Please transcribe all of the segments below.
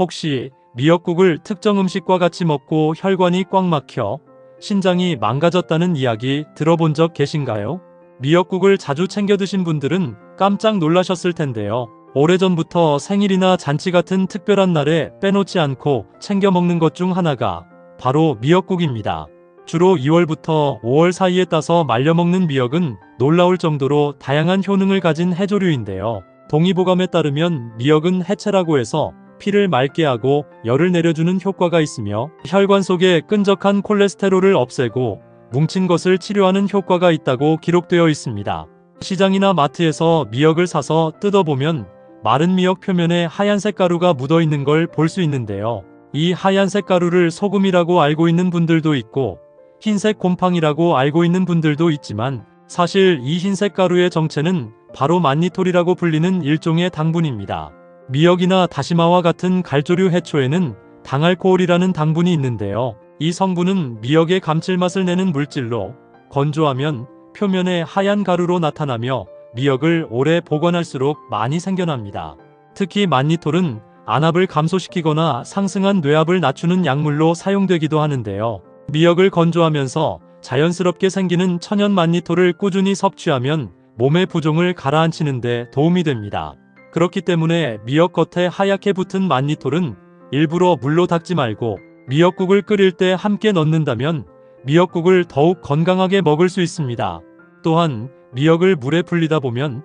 혹시 미역국을 특정 음식과 같이 먹고 혈관이 꽉 막혀 신장이 망가졌다는 이야기 들어본 적 계신가요? 미역국을 자주 챙겨 드신 분들은 깜짝 놀라셨을 텐데요. 오래전부터 생일이나 잔치 같은 특별한 날에 빼놓지 않고 챙겨 먹는 것 중 하나가 바로 미역국입니다. 주로 2월부터 5월 사이에 따서 말려 먹는 미역은 놀라울 정도로 다양한 효능을 가진 해조류인데요. 동의보감에 따르면 미역은 해체라고 해서 피를 맑게 하고 열을 내려주는 효과가 있으며 혈관 속의 끈적한 콜레스테롤을 없애고 뭉친 것을 치료하는 효과가 있다고 기록되어 있습니다. 시장이나 마트에서 미역을 사서 뜯어보면 마른 미역 표면에 하얀색 가루가 묻어 있는 걸 볼 수 있는데요. 이 하얀색 가루를 소금이라고 알고 있는 분들도 있고 흰색 곰팡이라고 알고 있는 분들도 있지만 사실 이 흰색 가루의 정체는 바로 만니톨이라고 불리는 일종의 당분입니다. 미역이나 다시마와 같은 갈조류 해초에는 당알코올이라는 당분이 있는데요. 이 성분은 미역의 감칠맛을 내는 물질로 건조하면 표면에 하얀 가루로 나타나며 미역을 오래 보관할수록 많이 생겨납니다. 특히 만니톨은 안압을 감소시키거나 상승한 뇌압을 낮추는 약물로 사용되기도 하는데요. 미역을 건조하면서 자연스럽게 생기는 천연 만니톨을 꾸준히 섭취하면 몸의 부종을 가라앉히는 데 도움이 됩니다. 그렇기 때문에 미역 겉에 하얗게 붙은 만니톨은 일부러 물로 닦지 말고 미역국을 끓일 때 함께 넣는다면 미역국을 더욱 건강하게 먹을 수 있습니다. 또한 미역을 물에 불리다 보면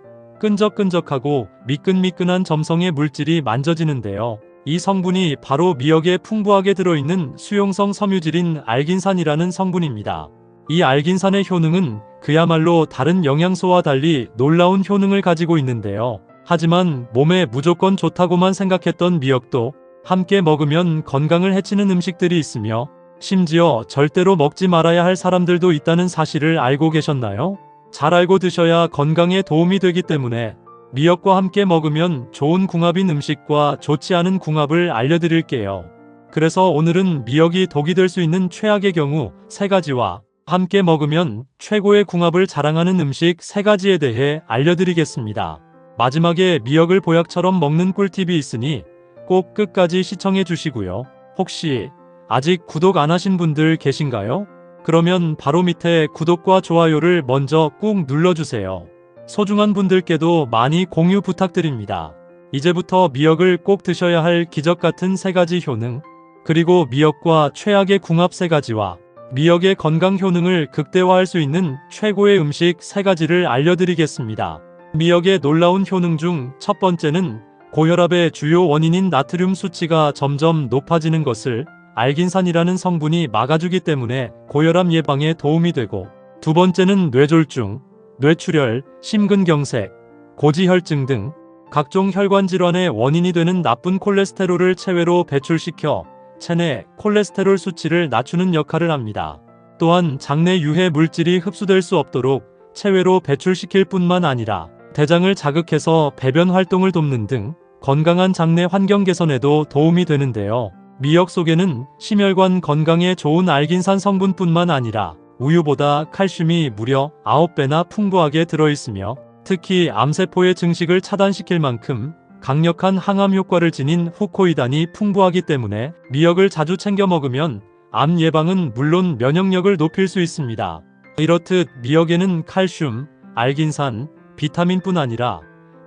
끈적끈적하고 미끈미끈한 점성의 물질이 만져지는데요. 이 성분이 바로 미역에 풍부하게 들어있는 수용성 섬유질인 알긴산이라는 성분입니다. 이 알긴산의 효능은 그야말로 다른 영양소와 달리 놀라운 효능을 가지고 있는데요. 하지만 몸에 무조건 좋다고만 생각했던 미역도 함께 먹으면 건강을 해치는 음식들이 있으며 심지어 절대로 먹지 말아야 할 사람들도 있다는 사실을 알고 계셨나요? 잘 알고 드셔야 건강에 도움이 되기 때문에 미역과 함께 먹으면 좋은 궁합인 음식과 좋지 않은 궁합을 알려드릴게요. 그래서 오늘은 미역이 독이 될 수 있는 최악의 경우 3가지와 함께 먹으면 최고의 궁합을 자랑하는 음식 3가지에 대해 알려드리겠습니다. 마지막에 미역을 보약처럼 먹는 꿀팁이 있으니 꼭 끝까지 시청해 주시고요. 혹시 아직 구독 안 하신 분들 계신가요? 그러면 바로 밑에 구독과 좋아요를 먼저 꾹 눌러주세요. 소중한 분들께도 많이 공유 부탁드립니다. 이제부터 미역을 꼭 드셔야 할 기적같은 3가지 효능, 그리고 미역과 최악의 궁합 3가지와 미역의 건강 효능을 극대화할 수 있는 최고의 음식 3가지를 알려드리겠습니다. 미역의 놀라운 효능 중 첫 번째는 고혈압의 주요 원인인 나트륨 수치가 점점 높아지는 것을 알긴산이라는 성분이 막아주기 때문에 고혈압 예방에 도움이 되고, 두 번째는 뇌졸중, 뇌출혈, 심근경색, 고지혈증 등 각종 혈관 질환의 원인이 되는 나쁜 콜레스테롤을 체외로 배출시켜 체내 콜레스테롤 수치를 낮추는 역할을 합니다. 또한 장내 유해 물질이 흡수될 수 없도록 체외로 배출시킬 뿐만 아니라 대장을 자극해서 배변 활동을 돕는 등 건강한 장내 환경 개선에도 도움이 되는데요. 미역 속에는 심혈관 건강에 좋은 알긴산 성분뿐만 아니라 우유보다 칼슘이 무려 9배나 풍부하게 들어있으며 특히 암세포의 증식을 차단시킬 만큼 강력한 항암 효과를 지닌 후코이단이 풍부하기 때문에 미역을 자주 챙겨 먹으면 암 예방은 물론 면역력을 높일 수 있습니다. 이렇듯 미역에는 칼슘, 알긴산, 비타민뿐 아니라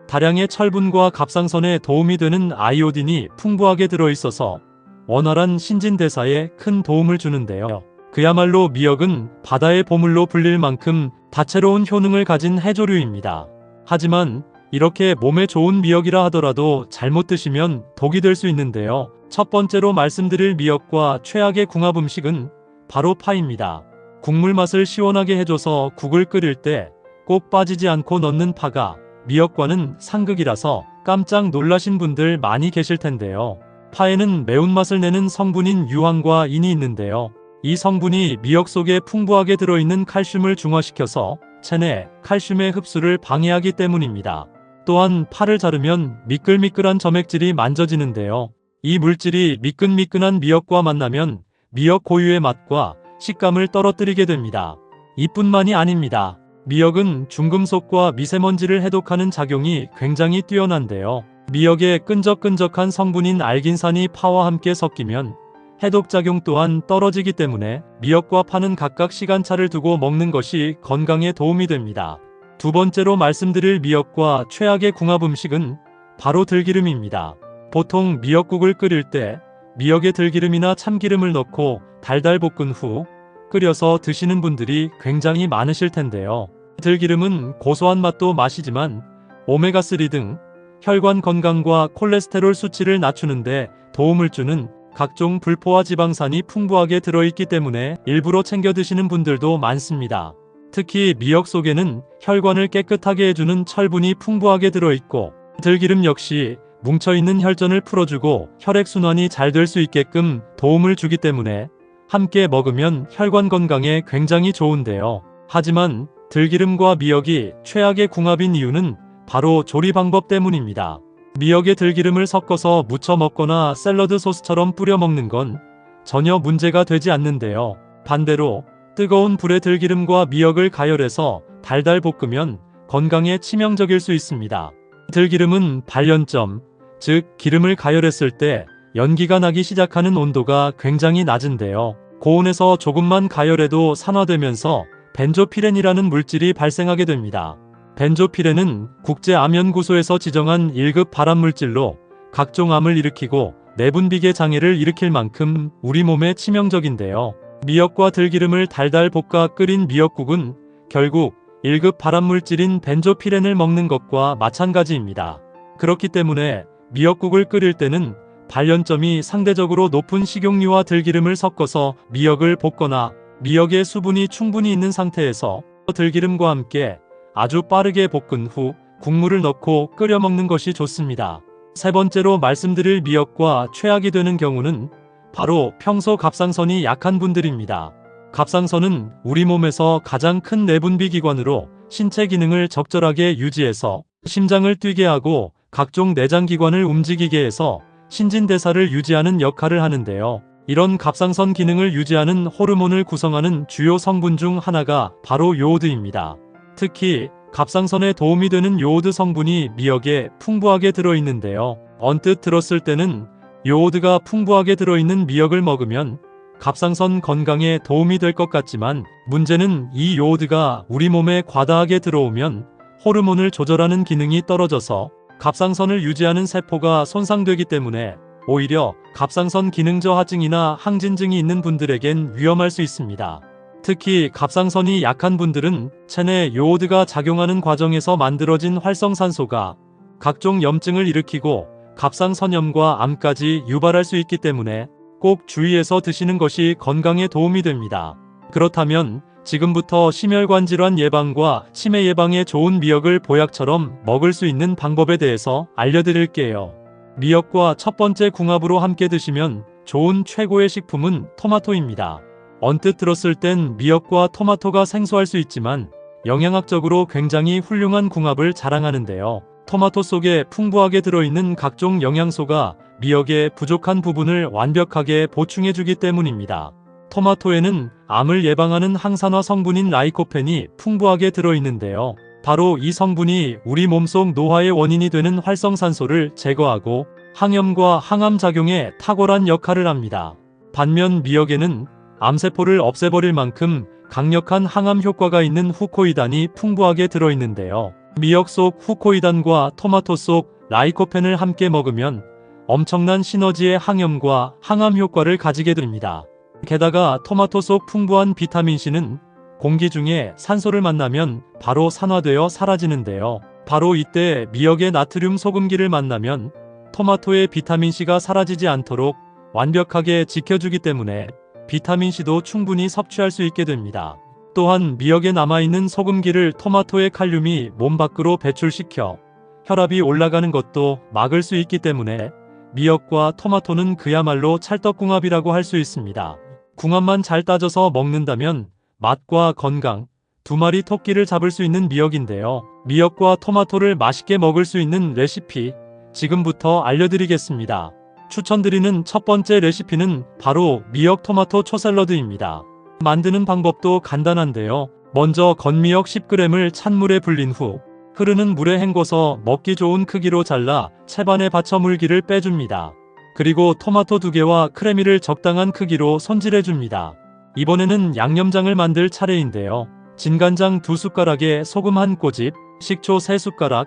다량의 철분과 갑상선에 도움이 되는 아이오딘이 풍부하게 들어있어서 원활한 신진대사에 큰 도움을 주는데요. 그야말로 미역은 바다의 보물로 불릴 만큼 다채로운 효능을 가진 해조류입니다. 하지만 이렇게 몸에 좋은 미역이라 하더라도 잘못 드시면 독이 될 수 있는데요. 첫 번째로 말씀드릴 미역과 최악의 궁합 음식은 바로 파입니다. 국물 맛을 시원하게 해줘서 국을 끓일 때 꼭 빠지지 않고 넣는 파가 미역과는 상극이라서 깜짝 놀라신 분들 많이 계실 텐데요. 파에는 매운맛을 내는 성분인 유황과 인이 있는데요. 이 성분이 미역 속에 풍부하게 들어있는 칼슘을 중화시켜서 체내 칼슘의 흡수를 방해하기 때문입니다. 또한 파를 자르면 미끌미끌한 점액질이 만져지는데요. 이 물질이 미끈미끈한 미역과 만나면 미역 고유의 맛과 식감을 떨어뜨리게 됩니다. 이뿐만이 아닙니다. 미역은 중금속과 미세먼지를 해독하는 작용이 굉장히 뛰어난데요. 미역의 끈적끈적한 성분인 알긴산이 파와 함께 섞이면 해독작용 또한 떨어지기 때문에 미역과 파는 각각 시간차를 두고 먹는 것이 건강에 도움이 됩니다. 두 번째로 말씀드릴 미역과 최악의 궁합 음식은 바로 들기름입니다. 보통 미역국을 끓일 때 미역에 들기름이나 참기름을 넣고 달달 볶은 후 끓여서 드시는 분들이 굉장히 많으실 텐데요. 들기름은 고소한 맛도 맛이지만 오메가3 등 혈관 건강과 콜레스테롤 수치를 낮추는데 도움을 주는 각종 불포화 지방산이 풍부하게 들어있기 때문에 일부러 챙겨 드시는 분들도 많습니다. 특히 미역 속에는 혈관을 깨끗하게 해주는 철분이 풍부하게 들어있고 들기름 역시 뭉쳐있는 혈전을 풀어주고 혈액순환이 잘 될 수 있게끔 도움을 주기 때문에 함께 먹으면 혈관 건강에 굉장히 좋은데요. 하지만 들기름과 미역이 최악의 궁합인 이유는 바로 조리 방법 때문입니다. 미역에 들기름을 섞어서 무쳐 먹거나 샐러드 소스처럼 뿌려 먹는 건 전혀 문제가 되지 않는데요. 반대로 뜨거운 불에 들기름과 미역을 가열해서 달달 볶으면 건강에 치명적일 수 있습니다. 들기름은 발연점, 즉 기름을 가열했을 때 연기가 나기 시작하는 온도가 굉장히 낮은데요. 고온에서 조금만 가열해도 산화되면서 벤조피렌이라는 물질이 발생하게 됩니다. 벤조피렌은 국제암연구소에서 지정한 1급 발암물질로 각종 암을 일으키고 내분비계 장애를 일으킬 만큼 우리 몸에 치명적인데요. 미역과 들기름을 달달 볶아 끓인 미역국은 결국 1급 발암물질인 벤조피렌을 먹는 것과 마찬가지입니다. 그렇기 때문에 미역국을 끓일 때는 발연점이 상대적으로 높은 식용유와 들기름을 섞어서 미역을 볶거나 미역의 수분이 충분히 있는 상태에서 들기름과 함께 아주 빠르게 볶은 후 국물을 넣고 끓여 먹는 것이 좋습니다. 세 번째로 말씀드릴 미역과 최악이 되는 경우는 바로 평소 갑상선이 약한 분들입니다. 갑상선은 우리 몸에서 가장 큰 내분비 기관으로 신체 기능을 적절하게 유지해서 심장을 뛰게 하고 각종 내장기관을 움직이게 해서 신진대사를 유지하는 역할을 하는데요. 이런 갑상선 기능을 유지하는 호르몬을 구성하는 주요 성분 중 하나가 바로 요오드입니다. 특히 갑상선에 도움이 되는 요오드 성분이 미역에 풍부하게 들어있는데요. 언뜻 들었을 때는 요오드가 풍부하게 들어있는 미역을 먹으면 갑상선 건강에 도움이 될 것 같지만 문제는 이 요오드가 우리 몸에 과다하게 들어오면 호르몬을 조절하는 기능이 떨어져서 갑상선을 유지하는 세포가 손상되기 때문에 오히려 갑상선 기능 저하증이나 항진증이 있는 분들에겐 위험할 수 있습니다. 특히 갑상선이 약한 분들은 체내 요오드가 작용하는 과정에서 만들어진 활성산소가 각종 염증을 일으키고 갑상선염과 암까지 유발할 수 있기 때문에 꼭 주의해서 드시는 것이 건강에 도움이 됩니다. 그렇다면 지금부터 심혈관 질환 예방과 치매 예방에 좋은 미역을 보약처럼 먹을 수 있는 방법에 대해서 알려드릴게요. 미역과 첫 번째 궁합으로 함께 드시면 좋은 최고의 식품은 토마토입니다. 언뜻 들었을 땐 미역과 토마토가 생소할 수 있지만 영양학적으로 굉장히 훌륭한 궁합을 자랑하는데요. 토마토 속에 풍부하게 들어있는 각종 영양소가 미역의 부족한 부분을 완벽하게 보충해주기 때문입니다. 토마토에는 암을 예방하는 항산화 성분인 라이코펜이 풍부하게 들어있는데요. 바로 이 성분이 우리 몸속 노화의 원인이 되는 활성산소를 제거하고 항염과 항암작용에 탁월한 역할을 합니다. 반면 미역에는 암세포를 없애버릴 만큼 강력한 항암 효과가 있는 후코이단이 풍부하게 들어있는데요. 미역 속 후코이단과 토마토 속 라이코펜을 함께 먹으면 엄청난 시너지의 항염과 항암 효과를 가지게 됩니다. 게다가 토마토 속 풍부한 비타민C는 공기 중에 산소를 만나면 바로 산화되어 사라지는데요. 바로 이때 미역의 나트륨 소금기를 만나면 토마토의 비타민C가 사라지지 않도록 완벽하게 지켜주기 때문에 비타민C도 충분히 섭취할 수 있게 됩니다. 또한 미역에 남아있는 소금기를 토마토의 칼륨이 몸 밖으로 배출시켜 혈압이 올라가는 것도 막을 수 있기 때문에 미역과 토마토는 그야말로 찰떡궁합이라고 할 수 있습니다. 궁합만 잘 따져서 먹는다면 맛과 건강, 두 마리 토끼를 잡을 수 있는 미역인데요. 미역과 토마토를 맛있게 먹을 수 있는 레시피 지금부터 알려드리겠습니다. 추천드리는 첫 번째 레시피는 바로 미역 토마토 초샐러드입니다. 만드는 방법도 간단한데요. 먼저 건미역 10g을 찬물에 불린 후 흐르는 물에 헹궈서 먹기 좋은 크기로 잘라 채반에 받쳐 물기를 빼줍니다. 그리고 토마토 2개와 크래미를 적당한 크기로 손질해줍니다. 이번에는 양념장을 만들 차례인데요. 진간장 2숟가락에 소금 1꼬집, 식초 3숟가락,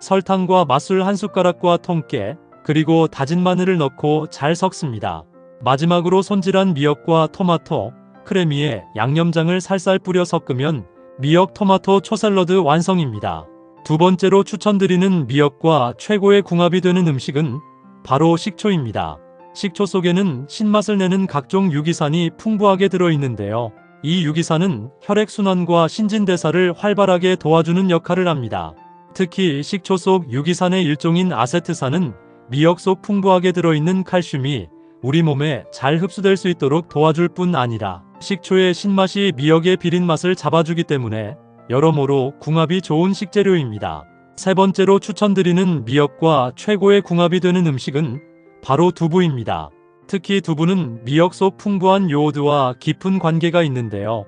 설탕과 맛술 1숟가락과 통깨, 그리고 다진 마늘을 넣고 잘 섞습니다. 마지막으로 손질한 미역과 토마토, 크래미에 양념장을 살살 뿌려 섞으면 미역 토마토 초샐러드 완성입니다. 두 번째로 추천드리는 미역과 최고의 궁합이 되는 음식은 바로 식초입니다. 식초 속에는 신맛을 내는 각종 유기산이 풍부하게 들어있는데요. 이 유기산은 혈액순환과 신진대사를 활발하게 도와주는 역할을 합니다. 특히 식초 속 유기산의 일종인 아세트산은 미역 속 풍부하게 들어있는 칼슘이 우리 몸에 잘 흡수될 수 있도록 도와줄 뿐 아니라 식초의 신맛이 미역의 비린 맛을 잡아주기 때문에 여러모로 궁합이 좋은 식재료입니다. 세 번째로 추천드리는 미역과 최고의 궁합이 되는 음식은 바로 두부입니다. 특히 두부는 미역 속 풍부한 요오드와 깊은 관계가 있는데요.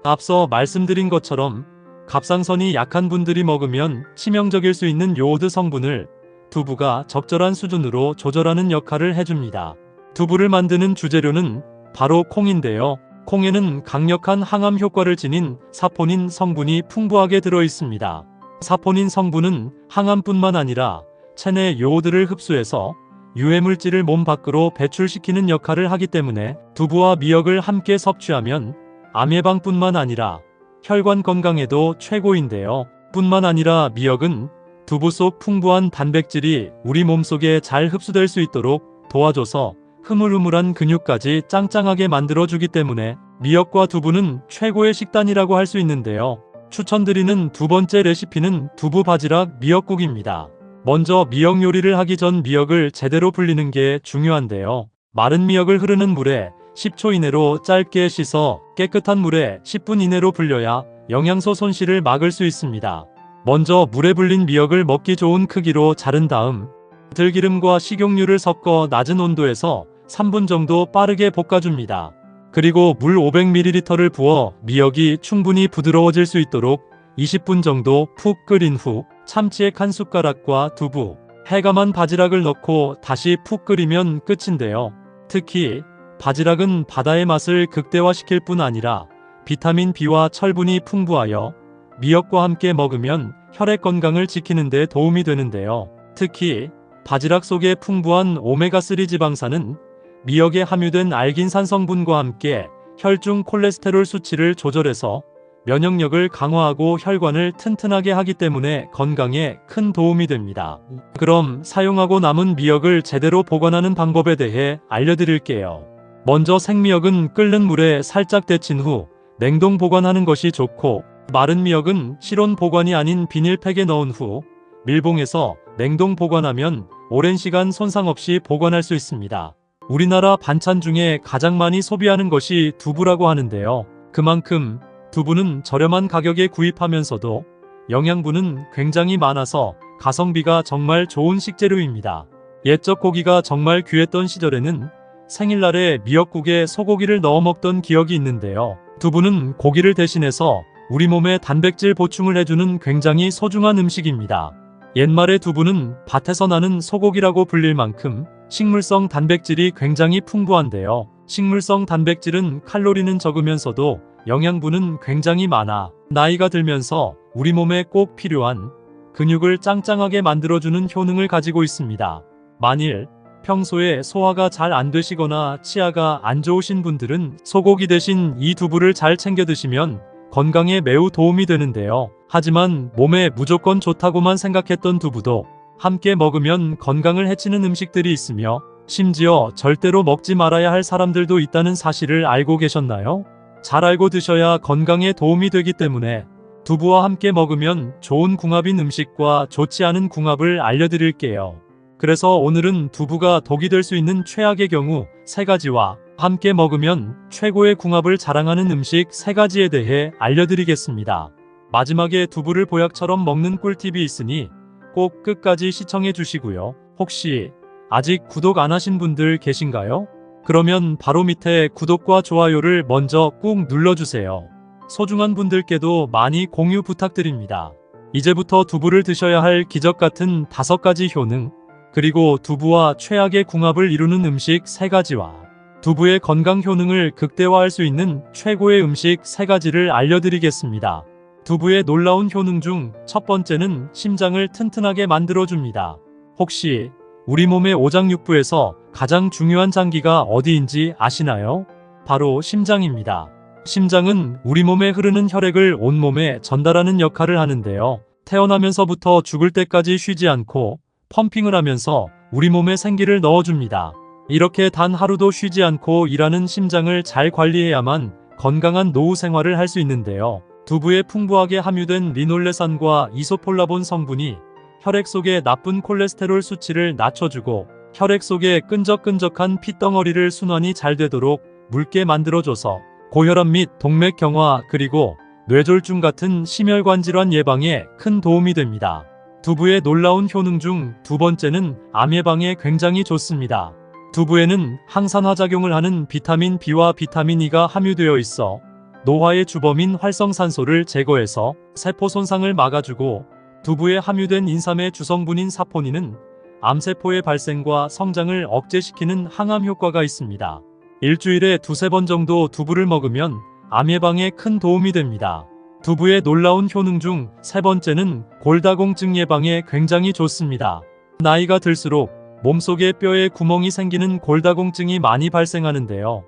앞서 말씀드린 것처럼 갑상선이 약한 분들이 먹으면 치명적일 수 있는 요오드 성분을 두부가 적절한 수준으로 조절하는 역할을 해줍니다. 두부를 만드는 주재료는 바로 콩인데요. 콩에는 강력한 항암 효과를 지닌 사포닌 성분이 풍부하게 들어있습니다. 사포닌 성분은 항암뿐만 아니라 체내 요오드를 흡수해서 유해물질을 몸 밖으로 배출시키는 역할을 하기 때문에 두부와 미역을 함께 섭취하면 암 예방뿐만 아니라 혈관 건강에도 최고인데요. 뿐만 아니라 미역은 두부 속 풍부한 단백질이 우리 몸속에 잘 흡수될 수 있도록 도와줘서 흐물흐물한 근육까지 짱짱하게 만들어주기 때문에 미역과 두부는 최고의 식단이라고 할 수 있는데요. 추천드리는 두 번째 레시피는 두부 바지락 미역국입니다. 먼저 미역 요리를 하기 전 미역을 제대로 불리는 게 중요한데요. 마른 미역을 흐르는 물에 10초 이내로 짧게 씻어 깨끗한 물에 10분 이내로 불려야 영양소 손실을 막을 수 있습니다. 먼저 물에 불린 미역을 먹기 좋은 크기로 자른 다음 들기름과 식용유를 섞어 낮은 온도에서 3분 정도 빠르게 볶아줍니다. 그리고 물 500ml를 부어 미역이 충분히 부드러워질 수 있도록 20분 정도 푹 끓인 후 참치액 1숟가락과 두부, 해감한 바지락을 넣고 다시 푹 끓이면 끝인데요. 특히 바지락은 바다의 맛을 극대화시킬 뿐 아니라 비타민 B와 철분이 풍부하여 미역과 함께 먹으면 혈액 건강을 지키는 데 도움이 되는데요. 특히 바지락 속에 풍부한 오메가3 지방산은 미역에 함유된 알긴산 성분과 함께 혈중 콜레스테롤 수치를 조절해서 면역력을 강화하고 혈관을 튼튼하게 하기 때문에 건강에 큰 도움이 됩니다. 그럼 사용하고 남은 미역을 제대로 보관하는 방법에 대해 알려드릴게요. 먼저 생미역은 끓는 물에 살짝 데친 후 냉동 보관하는 것이 좋고, 마른 미역은 실온 보관이 아닌 비닐팩에 넣은 후 밀봉해서 냉동 보관하면 오랜 시간 손상 없이 보관할 수 있습니다. 우리나라 반찬 중에 가장 많이 소비하는 것이 두부라고 하는데요. 그만큼 두부는 저렴한 가격에 구입하면서도 영양분은 굉장히 많아서 가성비가 정말 좋은 식재료입니다. 옛적 고기가 정말 귀했던 시절에는 생일날에 미역국에 소고기를 넣어 먹던 기억이 있는데요. 두부는 고기를 대신해서 우리 몸에 단백질 보충을 해주는 굉장히 소중한 음식입니다. 옛말에 두부는 밭에서 나는 소고기라고 불릴 만큼 식물성 단백질이 굉장히 풍부한데요. 식물성 단백질은 칼로리는 적으면서도 영양분은 굉장히 많아 나이가 들면서 우리 몸에 꼭 필요한 근육을 짱짱하게 만들어주는 효능을 가지고 있습니다. 만일 평소에 소화가 잘 안 되시거나 치아가 안 좋으신 분들은 소고기 대신 이 두부를 잘 챙겨 드시면 건강에 매우 도움이 되는데요. 하지만 몸에 무조건 좋다고만 생각했던 두부도 함께 먹으면 건강을 해치는 음식들이 있으며 심지어 절대로 먹지 말아야 할 사람들도 있다는 사실을 알고 계셨나요? 잘 알고 드셔야 건강에 도움이 되기 때문에 두부와 함께 먹으면 좋은 궁합인 음식과 좋지 않은 궁합을 알려드릴게요. 그래서 오늘은 두부가 독이 될 수 있는 최악의 경우 3가지와 함께 먹으면 최고의 궁합을 자랑하는 음식 3가지에 대해 알려드리겠습니다. 마지막에 두부를 보약처럼 먹는 꿀팁이 있으니 꼭 끝까지 시청해 주시고요. 혹시 아직 구독 안 하신 분들 계신가요? 그러면 바로 밑에 구독과 좋아요를 먼저 꾹 눌러주세요. 소중한 분들께도 많이 공유 부탁드립니다. 이제부터 두부를 드셔야 할 기적 같은 5가지 효능, 그리고 두부와 최악의 궁합을 이루는 음식 3가지와 두부의 건강 효능을 극대화할 수 있는 최고의 음식 3가지를 알려드리겠습니다. 두부의 놀라운 효능 중 첫 번째는 심장을 튼튼하게 만들어줍니다. 혹시 우리 몸의 오장육부에서 가장 중요한 장기가 어디인지 아시나요? 바로 심장입니다. 심장은 우리 몸에 흐르는 혈액을 온몸에 전달하는 역할을 하는데요. 태어나면서부터 죽을 때까지 쉬지 않고 펌핑을 하면서 우리 몸에 생기를 넣어줍니다. 이렇게 단 하루도 쉬지 않고 일하는 심장을 잘 관리해야만 건강한 노후 생활을 할 수 있는데요. 두부에 풍부하게 함유된 리놀레산과 이소폴라본 성분이 혈액 속의 나쁜 콜레스테롤 수치를 낮춰주고 혈액 속의 끈적끈적한 핏덩어리를 순환이 잘 되도록 묽게 만들어줘서 고혈압 및 동맥경화 그리고 뇌졸중 같은 심혈관 질환 예방에 큰 도움이 됩니다. 두부의 놀라운 효능 중 2번째는 암 예방에 굉장히 좋습니다. 두부에는 항산화작용을 하는 비타민 B와 비타민 E가 함유되어 있어 노화의 주범인 활성산소를 제거해서 세포 손상을 막아주고 두부에 함유된 인삼의 주성분인 사포닌은 암세포의 발생과 성장을 억제시키는 항암 효과가 있습니다. 일주일에 2~3번 정도 두부를 먹으면 암 예방에 큰 도움이 됩니다. 두부의 놀라운 효능 중 3번째는 골다공증 예방에 굉장히 좋습니다. 나이가 들수록 몸속에 뼈에 구멍이 생기는 골다공증이 많이 발생하는데요.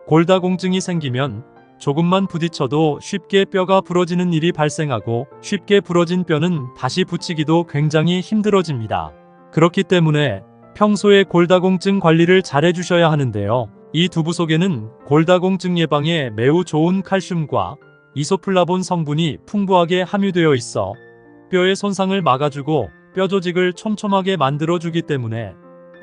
골다공증이 생기면 조금만 부딪혀도 쉽게 뼈가 부러지는 일이 발생하고 쉽게 부러진 뼈는 다시 붙이기도 굉장히 힘들어집니다. 그렇기 때문에 평소에 골다공증 관리를 잘 해주셔야 하는데요. 이 두부 속에는 골다공증 예방에 매우 좋은 칼슘과 이소플라본 성분이 풍부하게 함유되어 있어 뼈의 손상을 막아주고 뼈 조직을 촘촘하게 만들어주기 때문에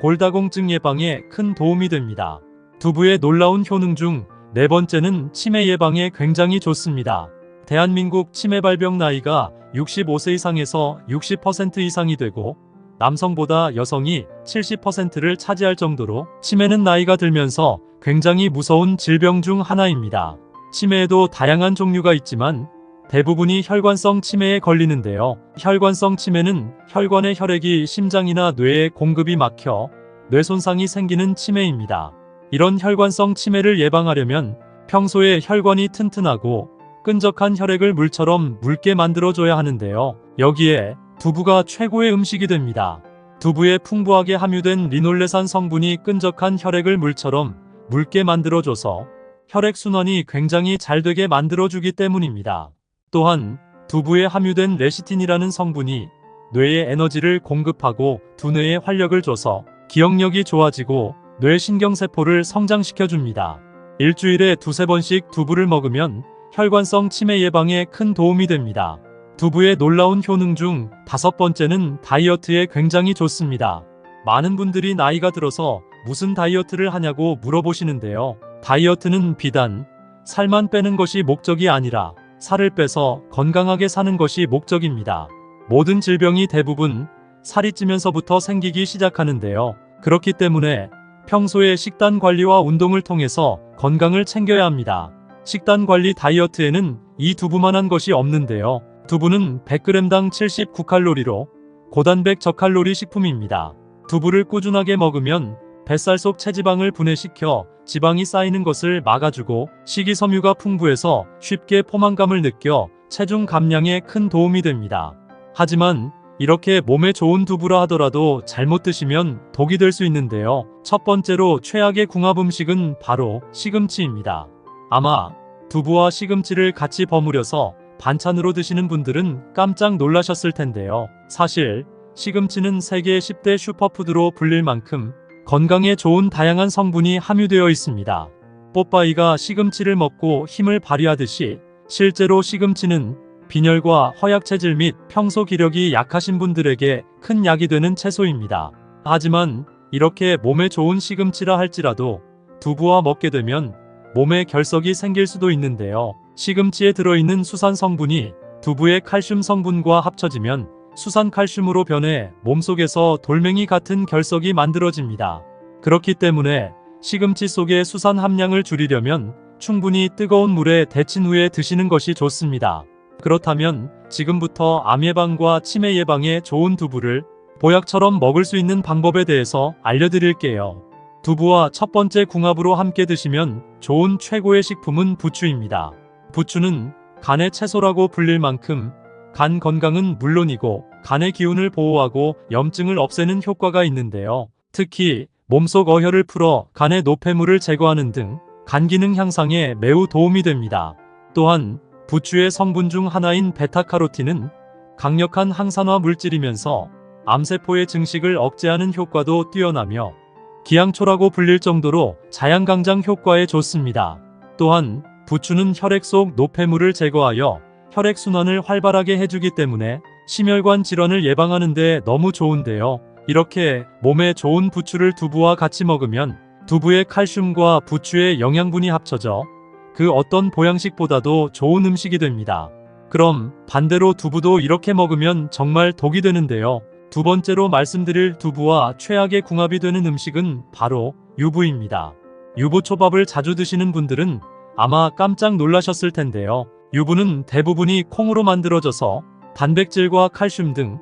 골다공증 예방에 큰 도움이 됩니다. 두부의 놀라운 효능 중 4번째는 치매 예방에 굉장히 좋습니다. 대한민국 치매 발병 나이가 65세 이상에서 60% 이상이 되고 남성보다 여성이 70%를 차지할 정도로 치매는 나이가 들면서 굉장히 무서운 질병 중 하나입니다. 치매에도 다양한 종류가 있지만 대부분이 혈관성 치매에 걸리는데요. 혈관성 치매는 혈관의 혈액이 심장이나 뇌에 공급이 막혀 뇌 손상이 생기는 치매입니다. 이런 혈관성 치매를 예방하려면 평소에 혈관이 튼튼하고 끈적한 혈액을 물처럼 묽게 만들어줘야 하는데요. 여기에 두부가 최고의 음식이 됩니다. 두부에 풍부하게 함유된 리놀레산 성분이 끈적한 혈액을 물처럼 묽게 만들어줘서 혈액순환이 굉장히 잘 되게 만들어주기 때문입니다. 또한 두부에 함유된 레시틴이라는 성분이 뇌에 에너지를 공급하고 두뇌에 활력을 줘서 기억력이 좋아지고 뇌신경세포를 성장시켜줍니다. 일주일에 2~3번씩 두부를 먹으면 혈관성 치매 예방에 큰 도움이 됩니다. 두부의 놀라운 효능 중 5번째는 다이어트에 굉장히 좋습니다. 많은 분들이 나이가 들어서 무슨 다이어트를 하냐고 물어보시는데요. 다이어트는 비단 살만 빼는 것이 목적이 아니라 살을 빼서 건강하게 사는 것이 목적입니다. 모든 질병이 대부분 살이 찌면서부터 생기기 시작하는데요. 그렇기 때문에 평소에 식단 관리와 운동을 통해서 건강을 챙겨야 합니다. 식단 관리 다이어트에는 이 두부만한 것이 없는데요. 두부는 100g당 79칼로리로 고단백 저칼로리 식품입니다. 두부를 꾸준하게 먹으면 뱃살 속 체지방을 분해시켜 지방이 쌓이는 것을 막아주고 식이섬유가 풍부해서 쉽게 포만감을 느껴 체중 감량에 큰 도움이 됩니다. 하지만 이렇게 몸에 좋은 두부라 하더라도 잘못 드시면 독이 될 수 있는데요. 첫 번째로 최악의 궁합 음식은 바로 시금치입니다. 아마 두부와 시금치를 같이 버무려서 반찬으로 드시는 분들은 깜짝 놀라셨을 텐데요. 사실 시금치는 세계 10대 슈퍼푸드로 불릴 만큼 건강에 좋은 다양한 성분이 함유되어 있습니다. 뽀빠이가 시금치를 먹고 힘을 발휘하듯이 실제로 시금치는 빈혈과 허약체질 및 평소 기력이 약하신 분들에게 큰 약이 되는 채소입니다. 하지만 이렇게 몸에 좋은 시금치라 할지라도 두부와 먹게 되면 몸에 결석이 생길 수도 있는데요. 시금치에 들어있는 수산 성분이 두부의 칼슘 성분과 합쳐지면 수산칼슘으로 변해 몸속에서 돌멩이 같은 결석이 만들어집니다. 그렇기 때문에 시금치 속의 수산 함량을 줄이려면 충분히 뜨거운 물에 데친 후에 드시는 것이 좋습니다. 그렇다면 지금부터 암 예방과 치매 예방에 좋은 두부를 보약처럼 먹을 수 있는 방법에 대해서 알려드릴게요. 두부와 첫 번째 궁합으로 함께 드시면 좋은 최고의 식품은 부추입니다. 부추는 간의 채소라고 불릴 만큼 간 건강은 물론이고 간의 기운을 보호하고 염증을 없애는 효과가 있는데요. 특히 몸속 어혈을 풀어 간의 노폐물을 제거하는 등 간 기능 향상에 매우 도움이 됩니다. 또한 부추의 성분 중 하나인 베타카로틴은 강력한 항산화 물질이면서 암세포의 증식을 억제하는 효과도 뛰어나며 기양초라고 불릴 정도로 자양강장 효과에 좋습니다. 또한 부추는 혈액 속 노폐물을 제거하여 혈액순환을 활발하게 해주기 때문에 심혈관 질환을 예방하는 데 너무 좋은데요. 이렇게 몸에 좋은 부추를 두부와 같이 먹으면 두부의 칼슘과 부추의 영양분이 합쳐져 그 어떤 보양식보다도 좋은 음식이 됩니다. 그럼 반대로 두부도 이렇게 먹으면 정말 독이 되는데요. 두 번째로 말씀드릴 두부와 최악의 궁합이 되는 음식은 바로 유부입니다. 유부초밥을 자주 드시는 분들은 아마 깜짝 놀라셨을 텐데요. 유부는 대부분이 콩으로 만들어져서 단백질과 칼슘 등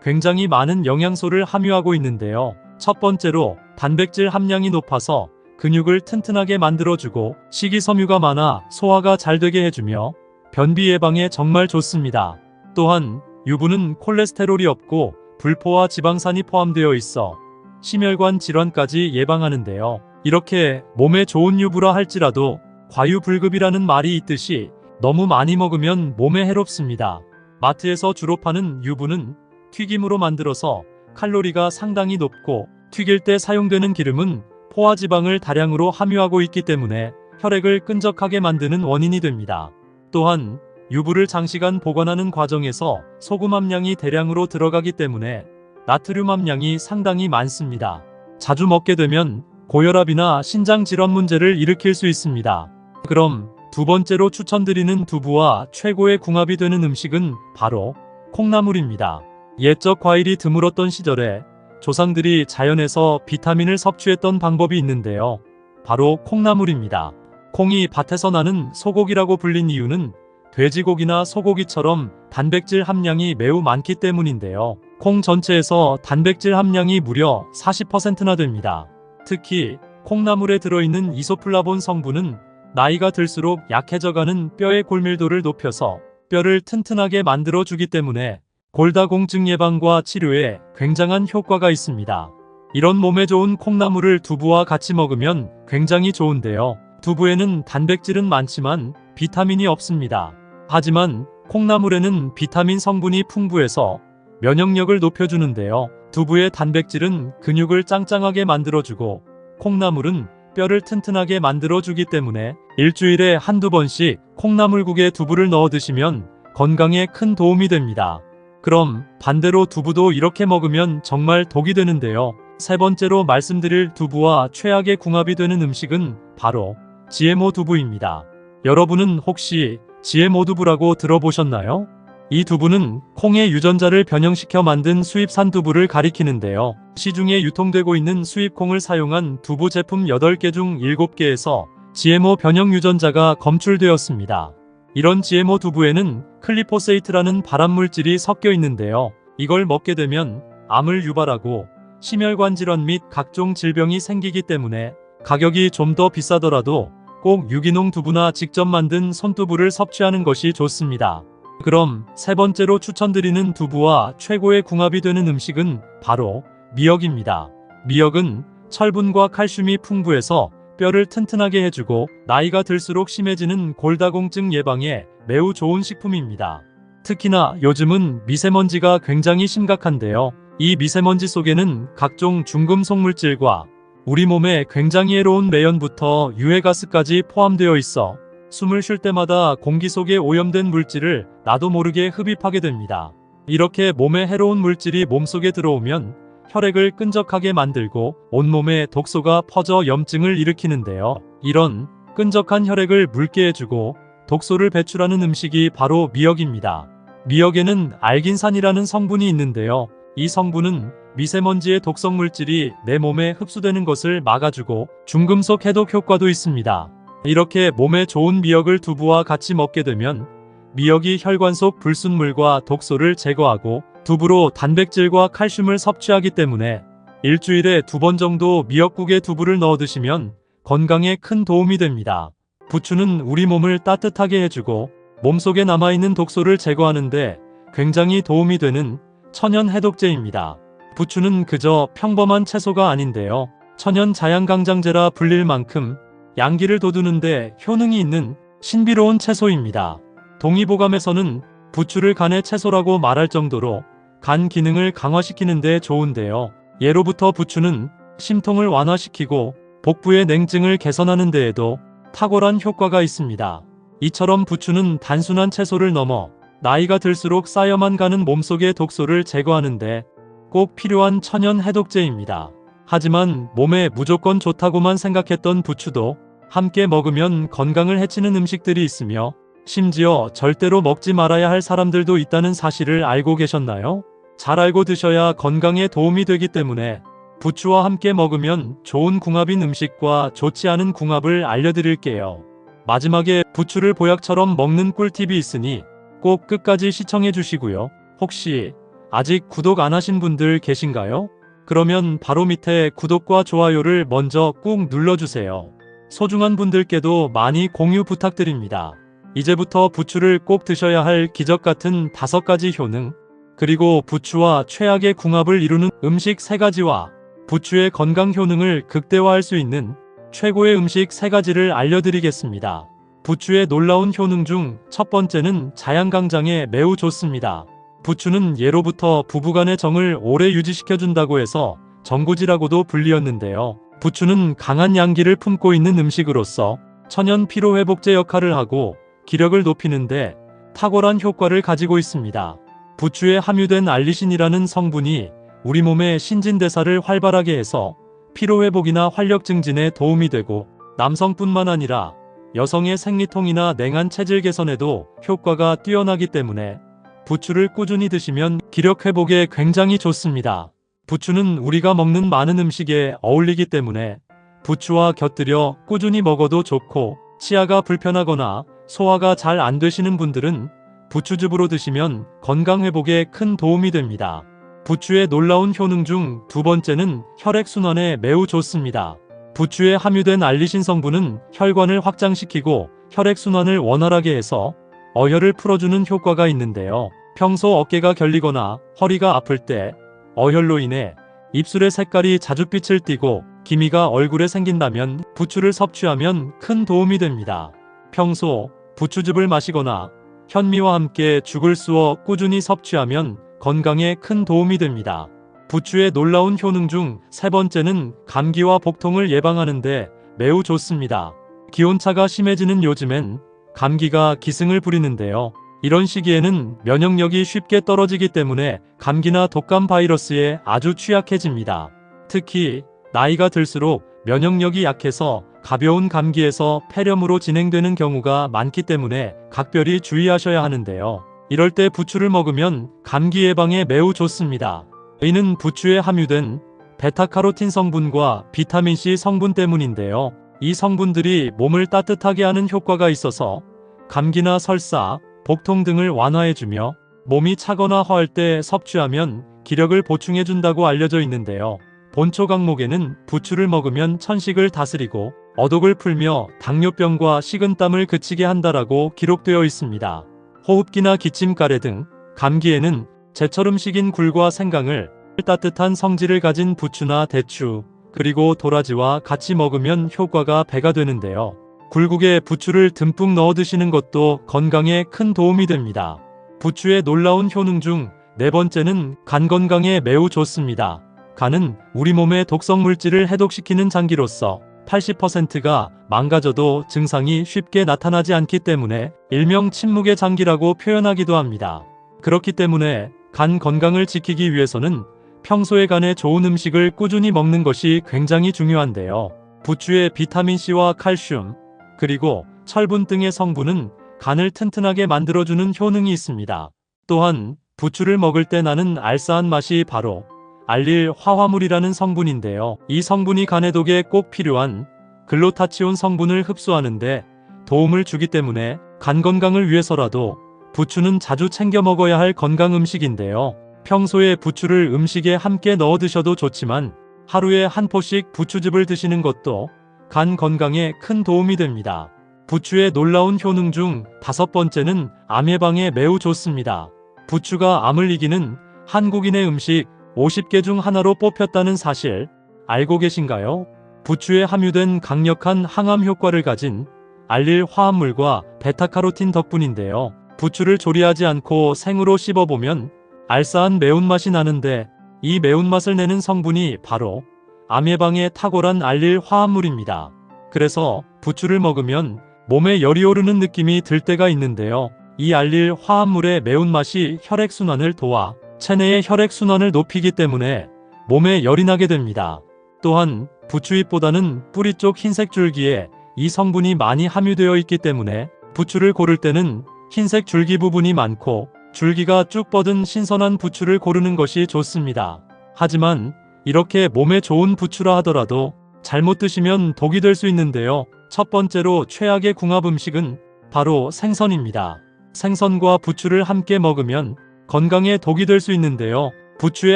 굉장히 많은 영양소를 함유하고 있는데요. 첫 번째로 단백질 함량이 높아서 근육을 튼튼하게 만들어주고 식이섬유가 많아 소화가 잘 되게 해주며 변비 예방에 정말 좋습니다. 또한 유부는 콜레스테롤이 없고 불포화 지방산이 포함되어 있어 심혈관 질환까지 예방하는데요. 이렇게 몸에 좋은 유부라 할지라도 과유불급이라는 말이 있듯이 너무 많이 먹으면 몸에 해롭습니다. 마트에서 주로 파는 유부는 튀김으로 만들어서 칼로리가 상당히 높고 튀길 때 사용되는 기름은 포화지방을 다량으로 함유하고 있기 때문에 혈액을 끈적하게 만드는 원인이 됩니다. 또한 유부를 장시간 보관하는 과정에서 소금 함량이 대량으로 들어가기 때문에 나트륨 함량이 상당히 많습니다. 자주 먹게 되면 고혈압이나 신장 질환 문제를 일으킬 수 있습니다. 그럼 두 번째로 추천드리는 두부와 최고의 궁합이 되는 음식은 바로 콩나물입니다. 옛적 과일이 드물었던 시절에 조상들이 자연에서 비타민을 섭취했던 방법이 있는데요. 바로 콩나물입니다. 콩이 밭에서 나는 소고기라고 불린 이유는 돼지고기나 소고기처럼 단백질 함량이 매우 많기 때문인데요. 콩 전체에서 단백질 함량이 무려 40%나 됩니다. 특히 콩나물에 들어있는 이소플라본 성분은 나이가 들수록 약해져가는 뼈의 골밀도를 높여서 뼈를 튼튼하게 만들어주기 때문에 골다공증 예방과 치료에 굉장한 효과가 있습니다. 이런 몸에 좋은 콩나물을 두부와 같이 먹으면 굉장히 좋은데요. 두부에는 단백질은 많지만 비타민이 없습니다. 하지만 콩나물에는 비타민 성분이 풍부해서 면역력을 높여주는데요. 두부의 단백질은 근육을 짱짱하게 만들어주고 콩나물은 뼈를 튼튼하게 만들어주기 때문에 일주일에 한두 번씩 콩나물국에 두부를 넣어 드시면 건강에 큰 도움이 됩니다. 그럼 반대로 두부도 이렇게 먹으면 정말 독이 되는데요. 세 번째로 말씀드릴 두부와 최악의 궁합이 되는 음식은 바로 GMO 두부입니다. 여러분은 혹시 GMO 두부라고 들어보셨나요? 이 두부는 콩의 유전자를 변형시켜 만든 수입산 두부를 가리키는데요. 시중에 유통되고 있는 수입콩을 사용한 두부 제품 8개 중 7개에서 GMO 변형 유전자가 검출되었습니다. 이런 GMO 두부에는 클리포세이트라는 발암물질이 섞여 있는데요. 이걸 먹게 되면 암을 유발하고 심혈관 질환 및 각종 질병이 생기기 때문에 가격이 좀 더 비싸더라도 꼭 유기농 두부나 직접 만든 손두부를 섭취하는 것이 좋습니다. 그럼 세 번째로 추천드리는 두부와 최고의 궁합이 되는 음식은 바로 미역입니다. 미역은 철분과 칼슘이 풍부해서 뼈를 튼튼하게 해주고 나이가 들수록 심해지는 골다공증 예방에 매우 좋은 식품입니다. 특히나 요즘은 미세먼지가 굉장히 심각한데요. 이 미세먼지 속에는 각종 중금속 물질과 우리 몸에 굉장히 해로운 매연부터 유해가스까지 포함되어 있어 숨을 쉴 때마다 공기 속에 오염된 물질을 나도 모르게 흡입하게 됩니다. 이렇게 몸에 해로운 물질이 몸속에 들어오면 혈액을 끈적하게 만들고 온몸에 독소가 퍼져 염증을 일으키는데요. 이런 끈적한 혈액을 묽게 해주고 독소를 배출하는 음식이 바로 미역입니다. 미역에는 알긴산이라는 성분이 있는데요. 이 성분은 미세먼지의 독성 물질이 내 몸에 흡수되는 것을 막아주고 중금속 해독 효과도 있습니다. 이렇게 몸에 좋은 미역을 두부와 같이 먹게 되면 미역이 혈관 속 불순물과 독소를 제거하고 두부로 단백질과 칼슘을 섭취하기 때문에 일주일에 2번 정도 미역국에 두부를 넣어 드시면 건강에 큰 도움이 됩니다. 부추는 우리 몸을 따뜻하게 해주고 몸속에 남아있는 독소를 제거하는데 굉장히 도움이 되는 천연 해독제입니다. 부추는 그저 평범한 채소가 아닌데요. 천연 자양강장제라 불릴 만큼 양기를 돋우는데 효능이 있는 신비로운 채소입니다. 동의보감에서는 부추를 간의 채소라고 말할 정도로 간 기능을 강화시키는 데 좋은데요. 예로부터 부추는 심통을 완화시키고 복부의 냉증을 개선하는 데에도 탁월한 효과가 있습니다. 이처럼 부추는 단순한 채소를 넘어 나이가 들수록 쌓여만 가는 몸속의 독소를 제거하는데 꼭 필요한 천연 해독제입니다. 하지만 몸에 무조건 좋다고만 생각했던 부추도 함께 먹으면 건강을 해치는 음식들이 있으며 심지어 절대로 먹지 말아야 할 사람들도 있다는 사실을 알고 계셨나요? 잘 알고 드셔야 건강에 도움이 되기 때문에 부추와 함께 먹으면 좋은 궁합인 음식과 좋지 않은 궁합을 알려드릴게요. 마지막에 부추를 보약처럼 먹는 꿀팁이 있으니 꼭 끝까지 시청해 주시고요. 혹시 아직 구독 안 하신 분들 계신가요? 그러면 바로 밑에 구독과 좋아요를 먼저 꾹 눌러주세요. 소중한 분들께도 많이 공유 부탁드립니다. 이제부터 부추를 꼭 드셔야 할 기적 같은 5가지 효능, 그리고 부추와 최악의 궁합을 이루는 음식 3가지와 부추의 건강 효능을 극대화할 수 있는 최고의 음식 3가지를 알려드리겠습니다. 부추의 놀라운 효능 중 첫 번째는 자양강장에 매우 좋습니다. 부추는 예로부터 부부간의 정을 오래 유지시켜준다고 해서 정구지라고도 불리었는데요. 부추는 강한 양기를 품고 있는 음식으로서 천연 피로회복제 역할을 하고 기력을 높이는데 탁월한 효과를 가지고 있습니다. 부추에 함유된 알리신이라는 성분이 우리 몸의 신진대사를 활발하게 해서 피로회복이나 활력 증진에 도움이 되고 남성뿐만 아니라 여성의 생리통이나 냉한 체질 개선에도 효과가 뛰어나기 때문에 부추를 꾸준히 드시면 기력 회복에 굉장히 좋습니다. 부추는 우리가 먹는 많은 음식에 어울리기 때문에 부추와 곁들여 꾸준히 먹어도 좋고 치아가 불편하거나 소화가 잘 안 되시는 분들은 부추즙으로 드시면 건강 회복에 큰 도움이 됩니다. 부추의 놀라운 효능 중 2번째는 혈액순환에 매우 좋습니다. 부추에 함유된 알리신 성분은 혈관을 확장시키고 혈액순환을 원활하게 해서 어혈을 풀어주는 효과가 있는데요. 평소 어깨가 결리거나 허리가 아플 때 어혈로 인해 입술의 색깔이 자줏빛을 띠고 기미가 얼굴에 생긴다면 부추를 섭취하면 큰 도움이 됩니다. 평소 부추즙을 마시거나 현미와 함께 죽을 쑤어 꾸준히 섭취하면 건강에 큰 도움이 됩니다. 부추의 놀라운 효능 중 3번째는 감기와 복통을 예방하는데 매우 좋습니다. 기온차가 심해지는 요즘엔 감기가 기승을 부리는데요. 이런 시기에는 면역력이 쉽게 떨어지기 때문에 감기나 독감 바이러스에 아주 취약해집니다. 특히 나이가 들수록 면역력이 약해서 가벼운 감기에서 폐렴으로 진행되는 경우가 많기 때문에 각별히 주의하셔야 하는데요. 이럴 때 부추를 먹으면 감기 예방에 매우 좋습니다. 이는 부추에 함유된 베타카로틴 성분과 비타민C 성분 때문인데요. 이 성분들이 몸을 따뜻하게 하는 효과가 있어서 감기나 설사, 복통 등을 완화해주며 몸이 차거나 허할 때 섭취하면 기력을 보충해준다고 알려져 있는데요. 본초 강목에는 부추를 먹으면 천식을 다스리고 어독을 풀며 당뇨병과 식은땀을 그치게 한다라고 기록되어 있습니다. 호흡기나 기침, 가래 등 감기에는 제철 음식인 굴과 생강을 따뜻한 성질을 가진 부추나 대추, 그리고 도라지와 같이 먹으면 효과가 배가 되는데요. 굴국에 부추를 듬뿍 넣어 드시는 것도 건강에 큰 도움이 됩니다. 부추의 놀라운 효능 중 4번째는 간 건강에 매우 좋습니다. 간은 우리 몸의 독성 물질을 해독시키는 장기로서 80%가 망가져도 증상이 쉽게 나타나지 않기 때문에 일명 침묵의 장기라고 표현하기도 합니다. 그렇기 때문에 간 건강을 지키기 위해서는 평소에 간에 좋은 음식을 꾸준히 먹는 것이 굉장히 중요한데요. 부추의 비타민C와 칼슘, 그리고 철분 등의 성분은 간을 튼튼하게 만들어주는 효능이 있습니다. 또한 부추를 먹을 때 나는 알싸한 맛이 바로 알릴 화화물이라는 성분인데요. 이 성분이 간 해독에 꼭 필요한 글루타치온 성분을 흡수하는데 도움을 주기 때문에 간 건강을 위해서라도 부추는 자주 챙겨 먹어야 할 건강 음식인데요. 평소에 부추를 음식에 함께 넣어 드셔도 좋지만 하루에 한 포씩 부추즙을 드시는 것도 간 건강에 큰 도움이 됩니다. 부추의 놀라운 효능 중 5번째는 암 예방에 매우 좋습니다. 부추가 암을 이기는 한국인의 음식 50개 중 하나로 뽑혔다는 사실 알고 계신가요? 부추에 함유된 강력한 항암 효과를 가진 알릴 화합물과 베타카로틴 덕분인데요. 부추를 조리하지 않고 생으로 씹어보면 알싸한 매운맛이 나는데 이 매운맛을 내는 성분이 바로 암 예방에 탁월한 알릴 화합물입니다. 그래서 부추를 먹으면 몸에 열이 오르는 느낌이 들 때가 있는데요. 이 알릴 화합물의 매운맛이 혈액순환을 도와 체내의 혈액순환을 높이기 때문에 몸에 열이 나게 됩니다. 또한 부추잎보다는 뿌리 쪽 흰색 줄기에 이 성분이 많이 함유되어 있기 때문에 부추를 고를 때는 흰색 줄기 부분이 많고 줄기가 쭉 뻗은 신선한 부추를 고르는 것이 좋습니다. 하지만 이렇게 몸에 좋은 부추라 하더라도 잘못 드시면 독이 될 수 있는데요. 첫 번째로 최악의 궁합 음식은 바로 생선입니다. 생선과 부추를 함께 먹으면 건강에 독이 될 수 있는데요. 부추에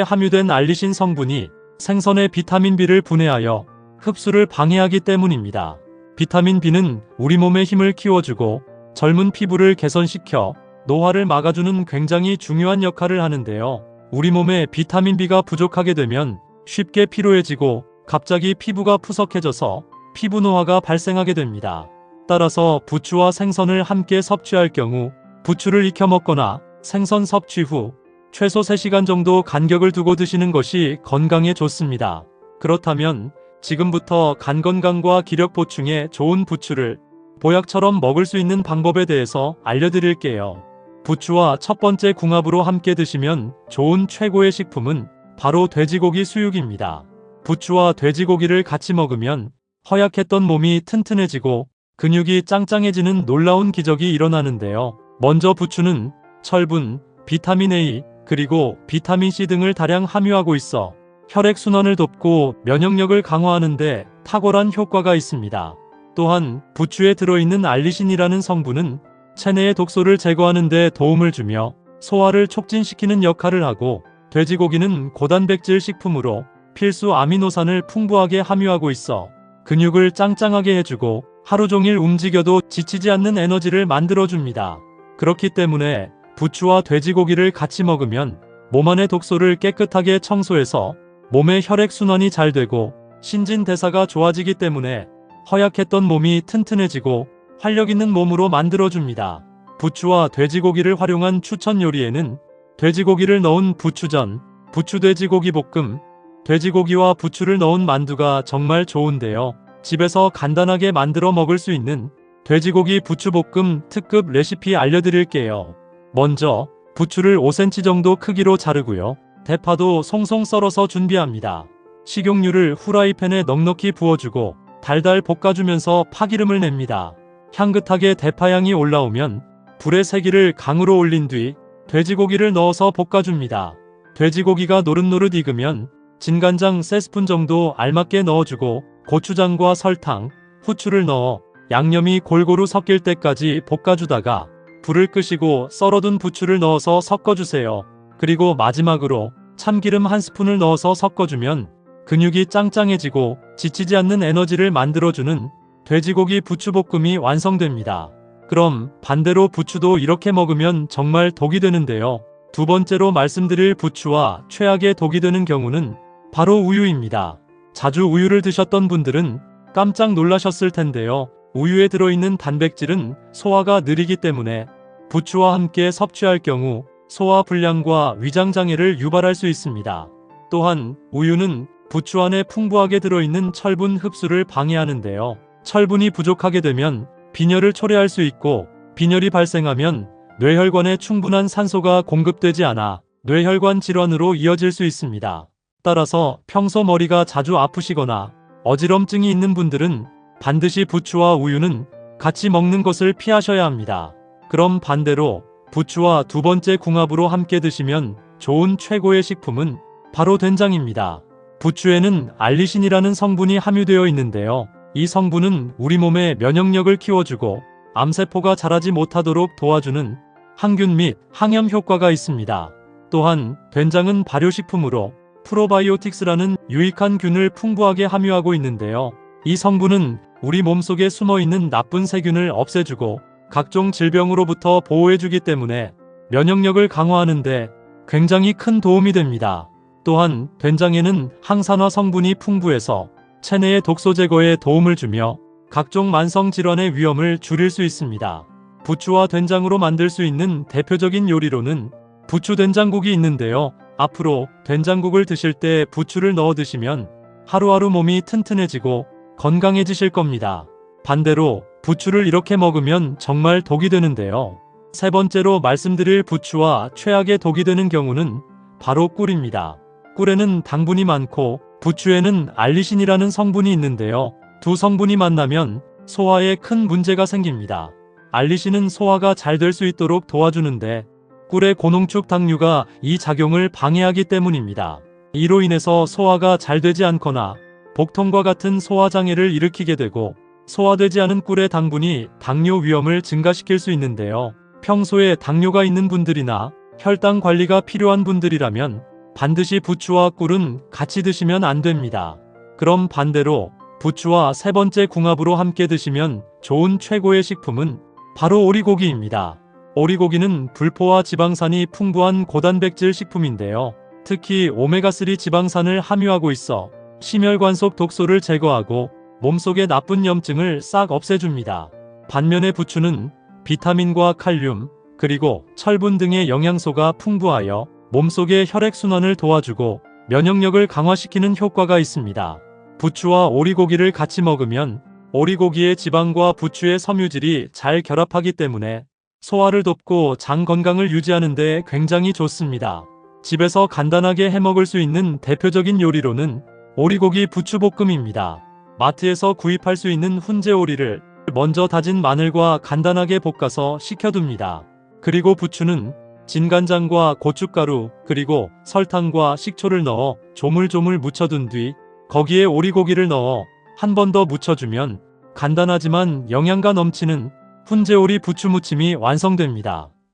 함유된 알리신 성분이 생선의 비타민 B를 분해하여 흡수를 방해하기 때문입니다. 비타민 B는 우리 몸의 힘을 키워주고 젊은 피부를 개선시켜 노화를 막아주는 굉장히 중요한 역할을 하는데요. 우리 몸에 비타민 B가 부족하게 되면 쉽게 피로해지고 갑자기 피부가 푸석해져서 피부 노화가 발생하게 됩니다. 따라서 부추와 생선을 함께 섭취할 경우 부추를 익혀 먹거나 생선 섭취 후 최소 3시간 정도 간격을 두고 드시는 것이 건강에 좋습니다. 그렇다면 지금부터 간 건강과 기력 보충에 좋은 부추를 보약처럼 먹을 수 있는 방법에 대해서 알려드릴게요. 부추와 첫 번째 궁합으로 함께 드시면 좋은 최고의 식품은 바로 돼지고기 수육입니다. 부추와 돼지고기를 같이 먹으면 허약했던 몸이 튼튼해지고 근육이 짱짱해지는 놀라운 기적이 일어나는데요. 먼저 부추는 철분, 비타민 A, 그리고 비타민 C 등을 다량 함유하고 있어 혈액순환을 돕고 면역력을 강화하는 데 탁월한 효과가 있습니다. 또한 부추에 들어있는 알리신이라는 성분은 체내의 독소를 제거하는 데 도움을 주며 소화를 촉진시키는 역할을 하고 돼지고기는 고단백질 식품으로 필수 아미노산을 풍부하게 함유하고 있어 근육을 짱짱하게 해주고 하루 종일 움직여도 지치지 않는 에너지를 만들어줍니다. 그렇기 때문에 부추와 돼지고기를 같이 먹으면 몸 안의 독소를 깨끗하게 청소해서 몸의 혈액순환이 잘 되고 신진대사가 좋아지기 때문에 허약했던 몸이 튼튼해지고 활력 있는 몸으로 만들어줍니다. 부추와 돼지고기를 활용한 추천 요리에는 돼지고기를 넣은 부추전, 부추돼지고기 볶음, 돼지고기와 부추를 넣은 만두가 정말 좋은데요. 집에서 간단하게 만들어 먹을 수 있는 돼지고기 부추볶음 특급 레시피 알려드릴게요. 먼저 부추를 5cm 정도 크기로 자르고요. 대파도 송송 썰어서 준비합니다. 식용유를 후라이팬에 넉넉히 부어주고 달달 볶아주면서 파기름을 냅니다. 향긋하게 대파향이 올라오면 불의 세기를 강으로 올린 뒤 돼지고기를 넣어서 볶아줍니다. 돼지고기가 노릇노릇 익으면 진간장 3스푼 정도 알맞게 넣어주고 고추장과 설탕, 후추를 넣어 양념이 골고루 섞일 때까지 볶아주다가 불을 끄시고 썰어둔 부추를 넣어서 섞어주세요. 그리고 마지막으로 참기름 1스푼을 넣어서 섞어주면 근육이 짱짱해지고 지치지 않는 에너지를 만들어주는 돼지고기 부추볶음이 완성됩니다. 그럼 반대로 부추도 이렇게 먹으면 정말 독이 되는데요. 두 번째로 말씀드릴 부추와 최악의 독이 되는 경우는 바로 우유입니다. 자주 우유를 드셨던 분들은 깜짝 놀라셨을 텐데요. 우유에 들어있는 단백질은 소화가 느리기 때문에 부추와 함께 섭취할 경우 소화 불량과 위장 장애를 유발할 수 있습니다. 또한 우유는 부추 안에 풍부하게 들어있는 철분 흡수를 방해하는데요. 철분이 부족하게 되면 빈혈을 초래할 수 있고 빈혈이 발생하면 뇌혈관에 충분한 산소가 공급되지 않아 뇌혈관 질환으로 이어질 수 있습니다. 따라서 평소 머리가 자주 아프시거나 어지럼증이 있는 분들은 반드시 부추와 우유는 같이 먹는 것을 피하셔야 합니다. 그럼 반대로 부추와 두 번째 궁합으로 함께 드시면 좋은 최고의 식품은 바로 된장입니다. 부추에는 알리신이라는 성분이 함유되어 있는데요. 이 성분은 우리 몸의 면역력을 키워주고 암세포가 자라지 못하도록 도와주는 항균 및 항염 효과가 있습니다. 또한 된장은 발효식품으로 프로바이오틱스라는 유익한 균을 풍부하게 함유하고 있는데요. 이 성분은 우리 몸속에 숨어있는 나쁜 세균을 없애주고 각종 질병으로부터 보호해주기 때문에 면역력을 강화하는 데 굉장히 큰 도움이 됩니다. 또한 된장에는 항산화 성분이 풍부해서 체내의 독소 제거에 도움을 주며 각종 만성 질환의 위험을 줄일 수 있습니다. 부추와 된장으로 만들 수 있는 대표적인 요리로는 부추 된장국이 있는데요. 앞으로 된장국을 드실 때 부추를 넣어 드시면 하루하루 몸이 튼튼해지고 건강해지실 겁니다. 반대로 부추를 이렇게 먹으면 정말 독이 되는데요. 세 번째로 말씀드릴 부추와 최악의 독이 되는 경우는 바로 꿀입니다. 꿀에는 당분이 많고 부추에는 알리신이라는 성분이 있는데요. 두 성분이 만나면 소화에 큰 문제가 생깁니다. 알리신은 소화가 잘 될 수 있도록 도와주는데 꿀의 고농축 당류가 이 작용을 방해하기 때문입니다. 이로 인해서 소화가 잘 되지 않거나 복통과 같은 소화장애를 일으키게 되고 소화되지 않은 꿀의 당분이 당뇨 위험을 증가시킬 수 있는데요. 평소에 당뇨가 있는 분들이나 혈당 관리가 필요한 분들이라면 반드시 부추와 꿀은 같이 드시면 안 됩니다. 그럼 반대로 부추와 세 번째 궁합으로 함께 드시면 좋은 최고의 식품은 바로 오리고기입니다. 오리고기는 불포화 지방산이 풍부한 고단백질 식품인데요. 특히 오메가3 지방산을 함유하고 있어 심혈관 속 독소를 제거하고 몸속의 나쁜 염증을 싹 없애줍니다. 반면에 부추는 비타민과 칼륨, 그리고 철분 등의 영양소가 풍부하여 몸속의 혈액순환을 도와주고 면역력을 강화시키는 효과가 있습니다. 부추와 오리고기를 같이 먹으면 오리고기의 지방과 부추의 섬유질이 잘 결합하기 때문에 소화를 돕고 장 건강을 유지하는 데 굉장히 좋습니다. 집에서 간단하게 해먹을 수 있는 대표적인 요리로는 오리고기 부추볶음입니다. 마트에서 구입할 수 있는 훈제 오리를 먼저 다진 마늘과 간단하게 볶아서 식혀둡니다. 그리고 부추는 진간장과 고춧가루 그리고 설탕과 식초를 넣어 조물조물 묻혀둔 뒤 거기에 오리고기를 넣어 한 번 더 묻혀주면 간단하지만 영양가 넘치는 훈제오리 부추무침이 완성됩니다.